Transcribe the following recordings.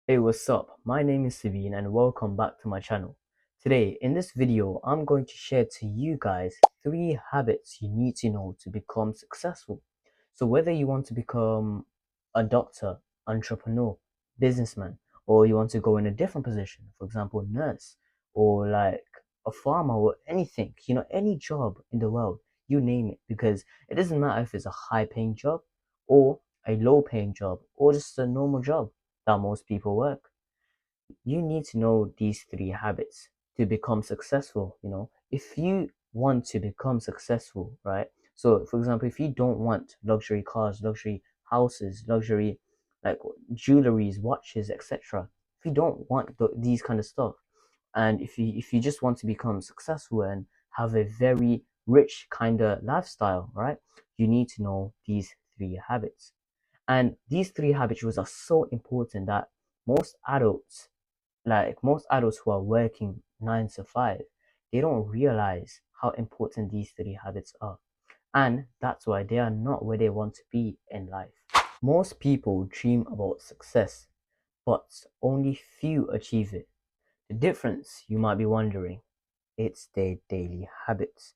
Hey, what's up? My name is Sabine and welcome back to my channel. Today, in this video, I'm going to share to you guys 3 habits you need to know to become successful. So whether you want to become a doctor, entrepreneur, businessman, or you want to go in a different position, for example, nurse, or like a farmer or anything, any job in the world, you name it, because it doesn't matter if it's a high paying job or a low paying job or just a normal job that most people work. You need to know these 3 habits to become successful. If you want to become successful, right? So for example, if you don't want luxury cars, luxury houses, luxury like jewelries, watches, etc., if you don't want these kind of stuff, and if you just want to become successful and have a very rich kind of lifestyle, right, you need to know these 3 habits. And these 3 habits are so important that most adults, like most adults who are working 9 to 5, they don't realize how important these 3 habits are. And that's why they are not where they want to be in life. Most people dream about success, but only few achieve it. The difference, you might be wondering, it's their daily habits.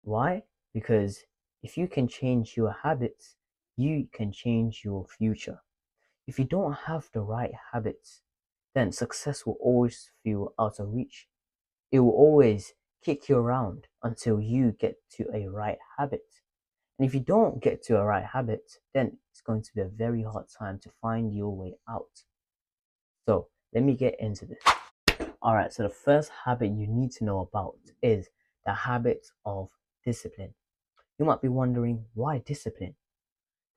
Why? Because if you can change your habits, you can change your future. If you don't have the right habits, then success will always feel out of reach. It will always kick you around until you get to a right habit. And if you don't get to a right habit, then it's going to be a very hard time to find your way out. So let me get into this. Alright, so the first habit you need to know about is the habit of discipline. You might be wondering, why discipline?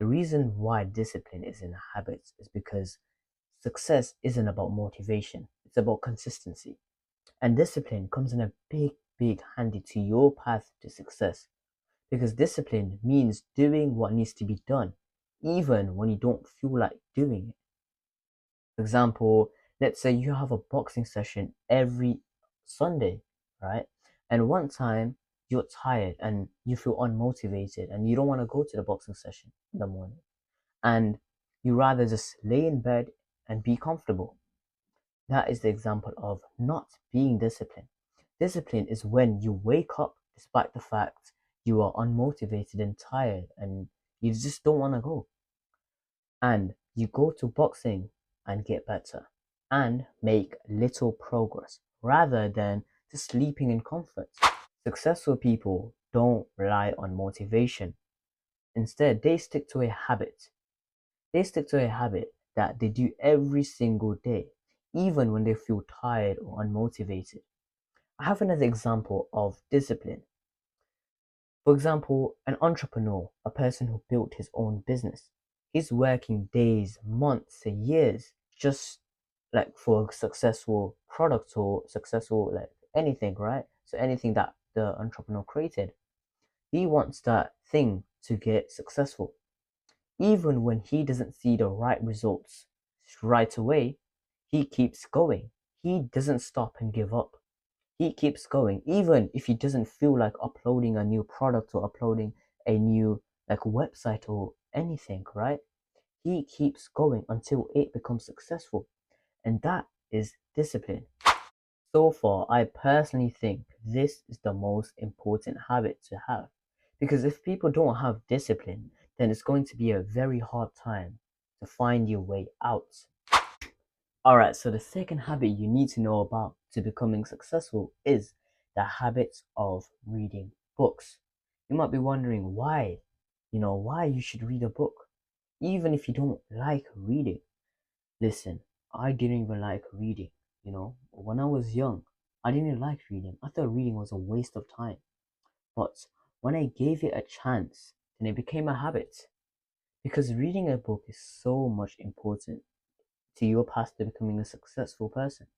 The reason why discipline is in habits is because success isn't about motivation, it's about consistency. And discipline comes in a big handy to your path to success, because discipline means doing what needs to be done, even when you don't feel like doing it. For example, let's say you have a boxing session every Sunday, right? And one time you're tired and you feel unmotivated and you don't want to go to the boxing session in the morning. And you rather just lay in bed and be comfortable. That is the example of not being disciplined. Discipline is when you wake up despite the fact you are unmotivated and tired and you just don't want to go. And you go to boxing and get better and make little progress rather than just sleeping in comfort. Successful people don't rely on motivation. Instead, they stick to a habit. They stick to a habit that they do every single day, even when they feel tired or unmotivated. I have another example of discipline. For example, an entrepreneur, a person who built his own business, he's working days, months, and years just like for a successful product or successful like anything, right? So anything that the entrepreneur created, he wants that thing to get successful. Even when he doesn't see the right results right away, he keeps going. He doesn't stop and give up. He keeps going, even if he doesn't feel like uploading a new product or uploading a new like website or anything, right? He keeps going until it becomes successful. And that is discipline. So far, I personally think this is the most important habit to have. Because if people don't have discipline, then it's going to be a very hard time to find your way out. Alright, so the second habit you need to know about to becoming successful is the habit of reading books. You might be wondering why you should read a book, even if you don't like reading. Listen, I didn't even like reading. When I was young, I didn't like reading. I thought reading was a waste of time. But when I gave it a chance, then it became a habit. Because reading a book is so much important to your path to becoming a successful person.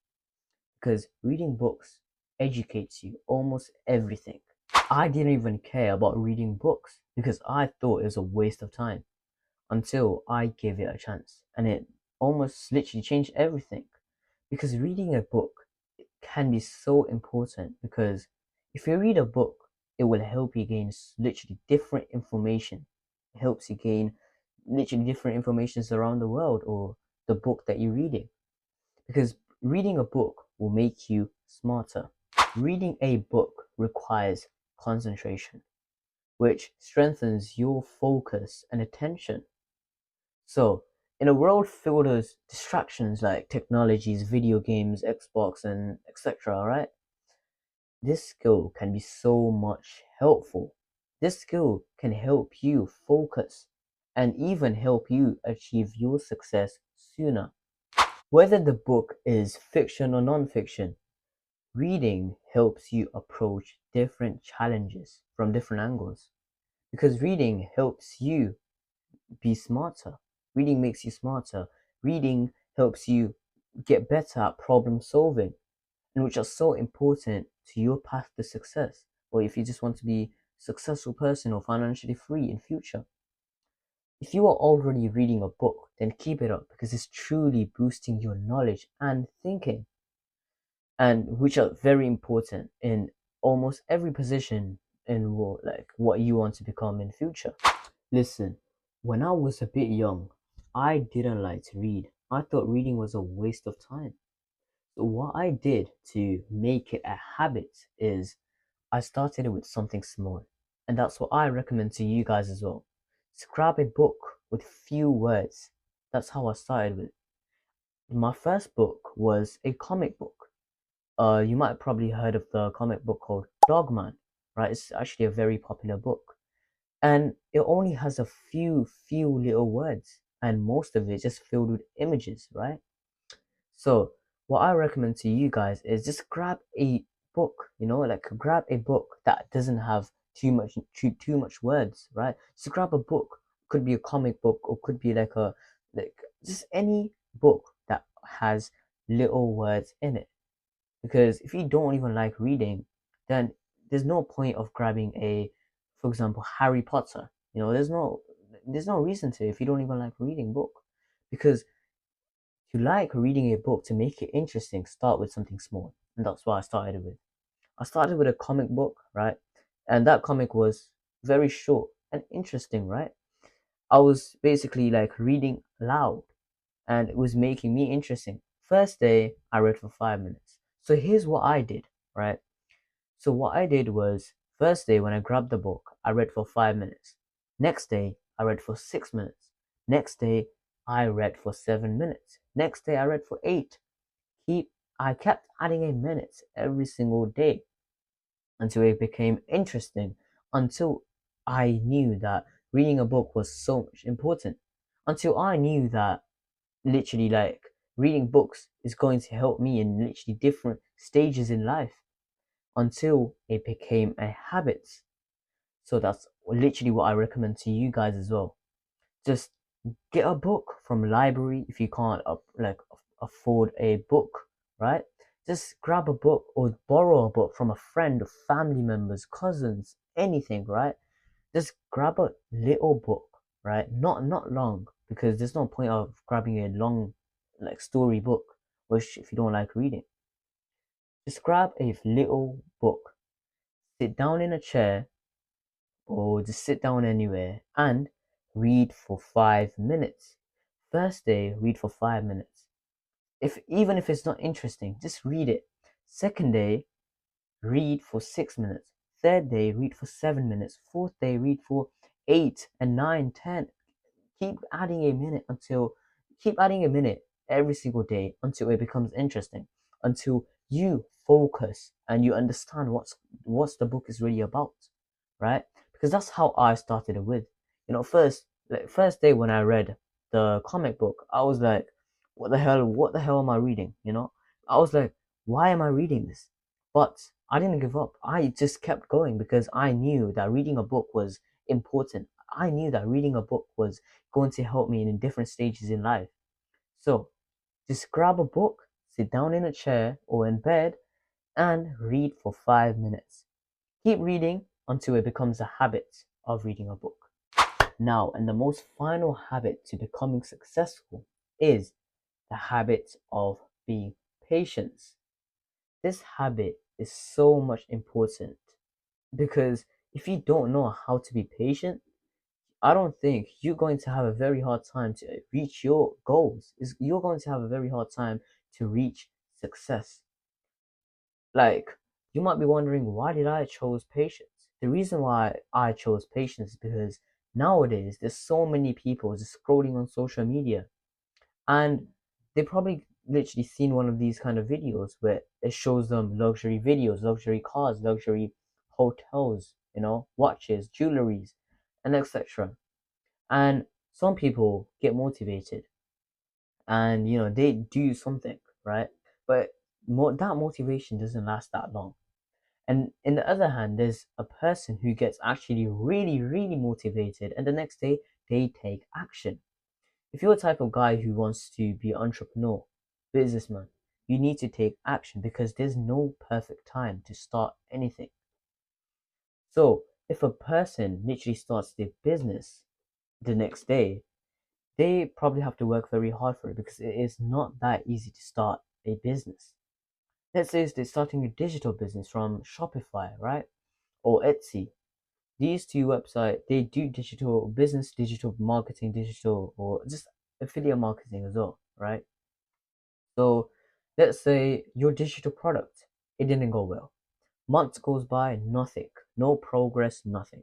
Because reading books educates you almost everything. I didn't even care about reading books because I thought it was a waste of time until I gave it a chance, and it almost literally changed everything. Because reading a book can be so important, because if you read a book, it will help you gain literally different information. It helps you gain literally different informations around the world, or the book that you're reading, because reading a book will make you smarter. Reading a book requires concentration, which strengthens your focus and attention. So, in a world filled with distractions like technologies, video games, Xbox, and etc., right? This skill can be so much helpful. This skill can help you focus and even help you achieve your success sooner. Whether the book is fiction or non-fiction, reading helps you approach different challenges from different angles. Because reading helps you be smarter. Reading makes you smarter. Reading helps you get better at problem solving, and which are so important to your path to success, or if you just want to be a successful person or financially free in future. If you are already reading a book, then keep it up because it's truly boosting your knowledge and thinking, and which are very important in almost every position in what you want to become in future. Listen, when I was a bit young, I didn't like to read. I thought reading was a waste of time. So what I did to make it a habit is I started it with something small. And that's what I recommend to you guys as well. So grab a book with few words. That's how I started with. My first book was a comic book. You might have probably heard of the comic book called Dogman, right? It's actually a very popular book. And it only has a few little words, and most of it just filled with images, right? So what I recommend to you guys is just grab a book, like grab a book that doesn't have too much words, right? So grab a book, could be a comic book or could be like just any book that has little words in it. Because if you don't even like reading, then there's no point of grabbing for example, Harry Potter. There's no reason to if you don't even like reading book. Because if you like reading a book, to make it interesting, start with something small. And that's what I started with. I started with a comic book, right? And that comic was very short and interesting, right? I was basically like reading loud and it was making me interesting. First day, I read for 5 minutes. So here's what I did, right? So what I did was, first day when I grabbed the book, I read for 5 minutes. Next day, I read for 6 minutes. Next day, I read for 7 minutes. Next day, I read for eight. I kept adding a minute every single day until it became interesting, until I knew that reading a book was so much important, until I knew that literally like reading books is going to help me in literally different stages in life, until it became a habit. So that's literally what I recommend to you guys as well. Just get a book from library if you can't afford a book, right? Just grab a book or borrow a book from a friend or family members, cousins, anything, right? Just grab a little book, right? Not long, because there's no point of grabbing a long like story book, which if you don't like reading. Just grab a little book, sit down in a chair or just sit down anywhere and read for 5 minutes. First day, read for 5 minutes. Even if it's not interesting, just read it. Second day, read for 6 minutes. Third day, read for 7 minutes. Fourth day, read for 8 and 9, 10. Keep adding a minute every single day until it becomes interesting, until you focus and you understand what's the book is really about, right? Because that's how I started it with. First day when I read the comic book, I was like, what the hell am I reading? I was like, why am I reading this? But I didn't give up. I just kept going because I knew that reading a book was important. I knew that reading a book was going to help me in different stages in life. So just grab a book, sit down in a chair or in bed, and read for 5 minutes. Keep reading until it becomes a habit of reading a book. Now, and the most final habit to becoming successful is the habit of being patient. This habit is so much important because if you don't know how to be patient, I don't think you're going to have a very hard time to reach your goals. You're going to have a very hard time to reach success. Like, you might be wondering, why did I chose patience? The reason why I chose patience is because nowadays there's so many people just scrolling on social media, and they probably literally seen one of these kind of videos where it shows them luxury videos, luxury cars, luxury hotels, watches, jewelries, and etc. And some people get motivated, and they do something, right? But that motivation doesn't last that long. And in the other hand, there's a person who gets actually really, really motivated, and the next day they take action. If you're the type of guy who wants to be an entrepreneur, businessman, you need to take action because there's no perfect time to start anything. So if a person literally starts their business the next day, they probably have to work very hard for it because it is not that easy to start a business. Let's say they're starting a digital business from Shopify, right? Or Etsy. These two websites, they do digital business, digital marketing, digital, or just affiliate marketing as well, right? So let's say your digital product, it didn't go well. Months goes by, nothing, no progress, nothing.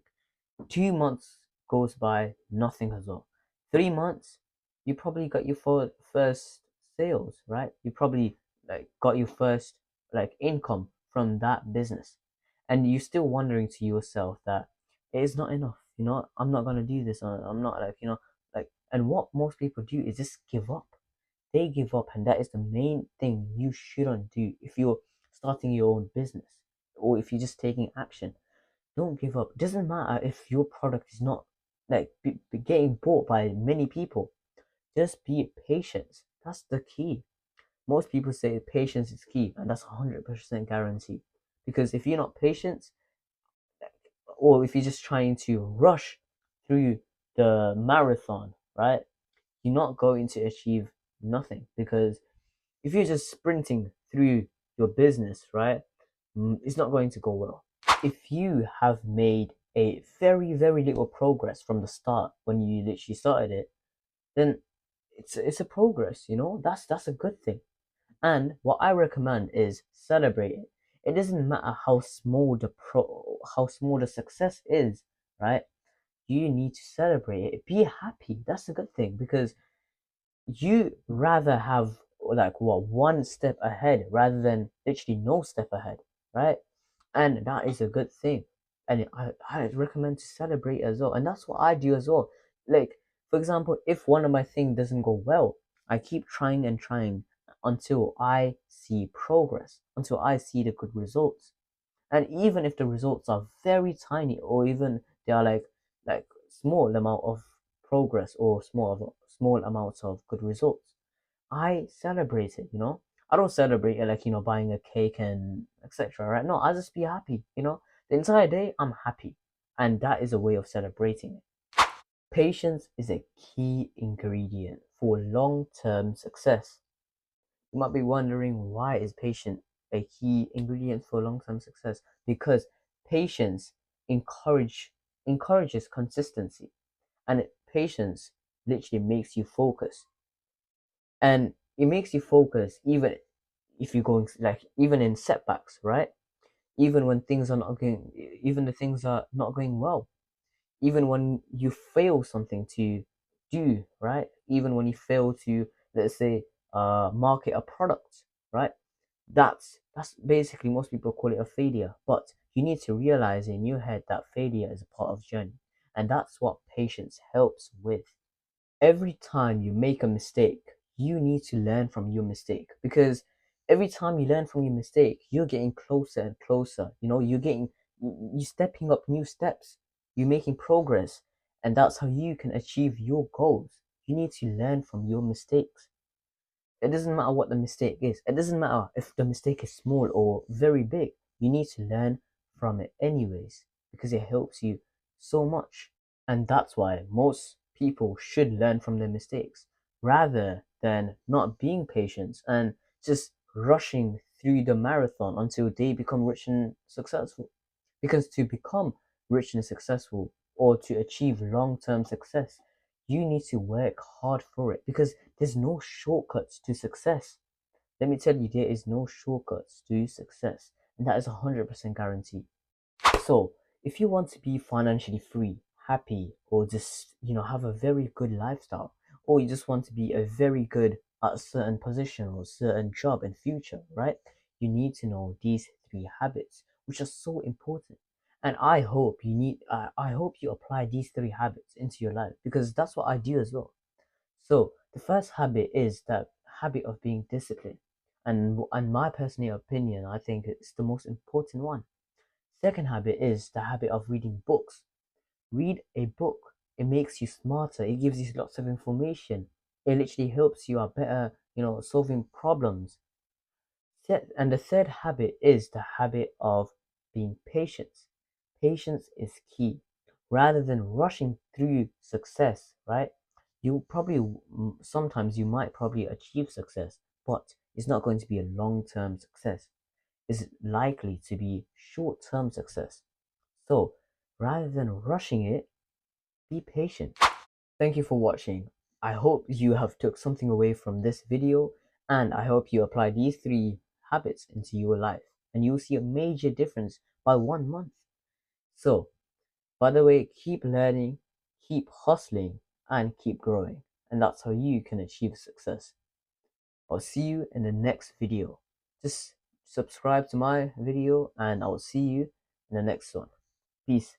2 months goes by, nothing as well. 3 months, you probably got your first sales, right? You probably like got your first like income from that business, and you're still wondering to yourself that it is not enough. I'm not gonna do this. I'm not like. And what most people do is just give up. They give up, and that is the main thing you shouldn't do if you're starting your own business or if you're just taking action. Don't give up. It doesn't matter if your product is not like getting bought by many people. Just be patient. That's the key. Most people say patience is key, and that's 100% guarantee. Because if you're not patient, or if you're just trying to rush through the marathon, right, you're not going to achieve nothing. Because if you're just sprinting through your business, right, it's not going to go well. If you have made a very, very little progress from the start when you literally started it, then it's a progress, that's a good thing. And what I recommend is celebrate it. It doesn't matter how small the success is, right? You need to celebrate it. Be happy. That's a good thing because you rather have like what one step ahead rather than literally no step ahead, right? And that is a good thing. And I recommend to celebrate as well. And that's what I do as well. Like, for example, if one of my things doesn't go well, I keep trying and trying until I see progress, until I see the good results. And even if the results are very tiny, or even they are like small amount of progress or small amounts of good results, I celebrate it. I don't celebrate it like buying a cake and etc. Right? No, I just be happy. The entire day I'm happy, and that is a way of celebrating it. Patience is a key ingredient for long-term success. You might be wondering, why is patience a key ingredient for long-term success? Because patience encourages consistency, and patience literally makes you focus, and it makes you focus even if you're going like even in setbacks, right? Even when things are not going, even the things are not going well, even when you fail something to do, right? Even when you fail to, let's say, market a product, right? That's basically, most people call it a failure, but you need to realize in your head that failure is a part of the journey, and that's what patience helps with. Every time you make a mistake, you need to learn from your mistake, because every time you learn from your mistake, you're getting closer and closer. You're stepping up new steps, you're making progress, and that's how you can achieve your goals. You need to learn from your mistakes. It doesn't matter what the mistake is, it doesn't matter if the mistake is small or very big. You need to learn from it anyways, because it helps you so much. And that's why most people should learn from their mistakes rather than not being patient and just rushing through the marathon until they become rich and successful. Because to become rich and successful, or to achieve long-term success, you need to work hard for it because there's no shortcuts to success. Let me tell you, there is no shortcuts to success, and that is 100% guaranteed. So, if you want to be financially free, happy, or just, have a very good lifestyle, or you just want to be a very good at a certain position or certain job in future, right? You need to know these three habits, which are so important. And I hope you apply these three habits into your life because that's what I do as well. So the first habit is the habit of being disciplined. And my personal opinion, I think it's the most important one. Second habit is the habit of reading books. Read a book. It makes you smarter. It gives you lots of information. It literally helps you out better, solving problems. And the third habit is the habit of being patient. Patience is key. Rather than rushing through success, right? You probably, sometimes you might probably achieve success, but it's not going to be a long-term success. It's likely to be short-term success. So rather than rushing it, be patient. Thank you for watching. I hope you have took something away from this video, and I hope you apply these three habits into your life and you'll see a major difference by 1 month. So, by the way, keep learning, keep hustling, and keep growing. And that's how you can achieve success. I'll see you in the next video. Just subscribe to my video and I'll see you in the next one. Peace.